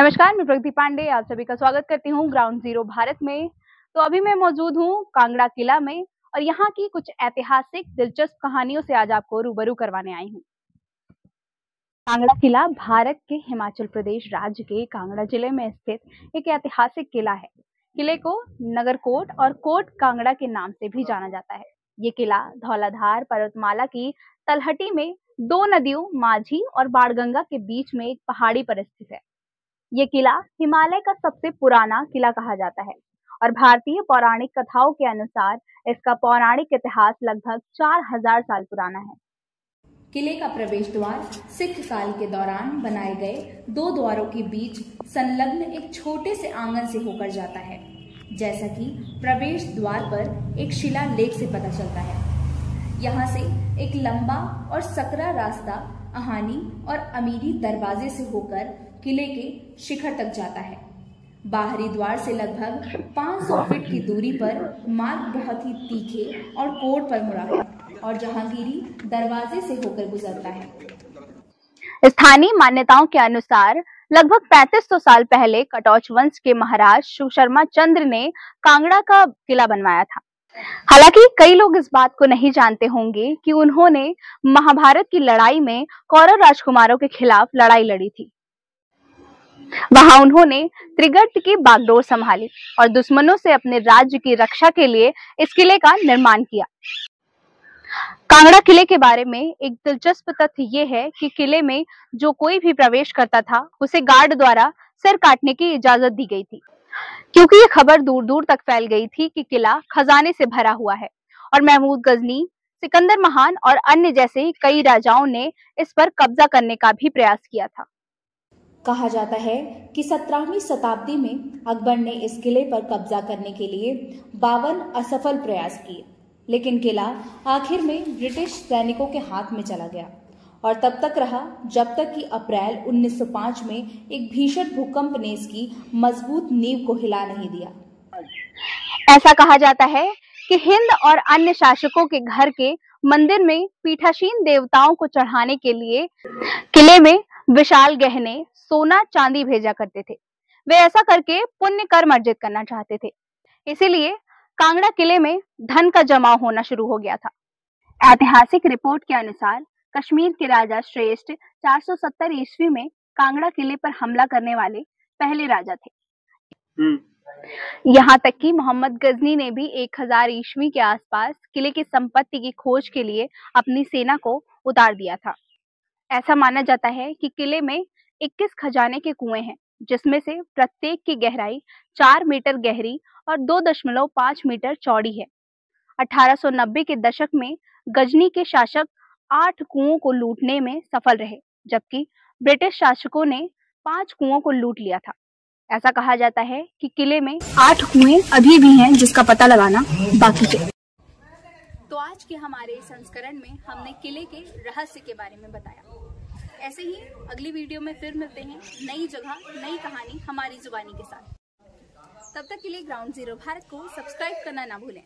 नमस्कार, मैं प्रगति पांडे आप सभी का स्वागत करती हूँ ग्राउंड जीरो भारत में। तो अभी मैं मौजूद हूँ कांगड़ा किला में और यहाँ की कुछ ऐतिहासिक दिलचस्प कहानियों से आज आपको रूबरू करवाने आई हूँ। कांगड़ा किला भारत के हिमाचल प्रदेश राज्य के कांगड़ा जिले में स्थित एक ऐतिहासिक किला है। किले को नगरकोट और कोट कांगड़ा के नाम से भी जाना जाता है। ये किला धौलाधार पर्वतमाला की तलहटी में दो नदियों माझी और बाणगंगा के बीच में एक पहाड़ी पर स्थित है। ये किला हिमालय का सबसे पुराना किला कहा जाता है और भारतीय पौराणिक कथाओं के अनुसार इसका पौराणिक इतिहास लगभग 4000 साल पुराना है। किले का प्रवेश द्वार सिख काल के दौरान बनाए गए दो द्वारों के बीच संलग्न एक छोटे से आंगन से होकर जाता है, जैसा कि प्रवेश द्वार पर एक शिलालेख से पता चलता है। यहाँ से एक लंबा और सकरा रास्ता आहानी और अमीरी दरवाजे से होकर किले के शिखर तक जाता है। बाहरी द्वार से लगभग 500 फीट की दूरी पर मार्ग बहुत ही तीखे और कोट पर मुड़ा है और जहांगीरी दरवाजे से होकर गुजरता है। स्थानीय मान्यताओं के अनुसार लगभग 3500 साल पहले कटौच वंश के महाराज सुशर्मा चंद्र ने कांगड़ा का किला बनवाया था। हालांकि कई लोग इस बात को नहीं जानते होंगे कि उन्होंने महाभारत की लड़ाई में कौरव राजकुमारों के खिलाफ लड़ाई लड़ी थी। वहां उन्होंने त्रिगर्त की बागडोर संभाली और दुश्मनों से अपने राज्य की रक्षा के लिए इस किले का निर्माण किया। कांगड़ा किले के बारे में एक दिलचस्प तथ्य ये है कि किले में जो कोई भी प्रवेश करता था उसे गार्ड द्वारा सिर काटने की इजाजत दी गई थी, क्योंकि ये खबर दूर दूर तक फैल गई थी कि किला खजाने से भरा हुआ है और महमूद गजनी, सिकंदर महान और अन्य जैसे कई राजाओं ने इस पर कब्जा करने का भी प्रयास किया था। कहा जाता है कि 17वीं शताब्दी में अकबर ने इस किले पर कब्जा करने के लिए 52 असफल प्रयास किए, लेकिन किला आखिर में ब्रिटिश सैनिकों के हाथ में चला गया और तब तक रहा जब तक कि अप्रैल 1905 में एक भीषण भूकंप ने इसकी मजबूत नींव को हिला नहीं दिया। ऐसा कहा जाता है कि हिंद और अन्य शासकों के घर के मंदिर में पीठासीन देवताओं को चढ़ाने के लिए किले में विशाल गहने, सोना चांदी भेजा करते थे। वे ऐसा करके पुण्य कर्म अर्जित करना चाहते थे, इसीलिए कांगड़ा किले में धन का जमाव होना शुरू हो गया था। ऐतिहासिक रिपोर्ट के अनुसार कश्मीर के राजा श्रेष्ठ 470 ईस्वी में कांगड़ा किले पर हमला करने वाले पहले राजा थे। यहाँ तक कि मोहम्मद गजनी ने भी 1000 ईस्वी के आसपास किले की संपत्ति की खोज के लिए अपनी सेना को उतार दिया था। ऐसा माना जाता है कि किले में 21 खजाने के कुएं हैं, जिसमें से प्रत्येक की गहराई 4 मीटर गहरी और 2.5 मीटर चौड़ी है। 1890 के दशक में गजनी के शासक 8 कुओं को लूटने में सफल रहे, जबकि ब्रिटिश शासकों ने 5 कुओं को लूट लिया था। ऐसा कहा जाता है कि किले में 8 कुएं अभी भी हैं, जिसका पता लगाना बाकी है। तो आज के हमारे संस्करण में हमने किले के रहस्य के बारे में बताया। ऐसे ही अगली वीडियो में फिर मिलते हैं, नई जगह नई कहानी हमारी जुबानी के साथ। तब तक के लिए ग्राउंड जीरो भारत को सब्सक्राइब करना ना भूलें।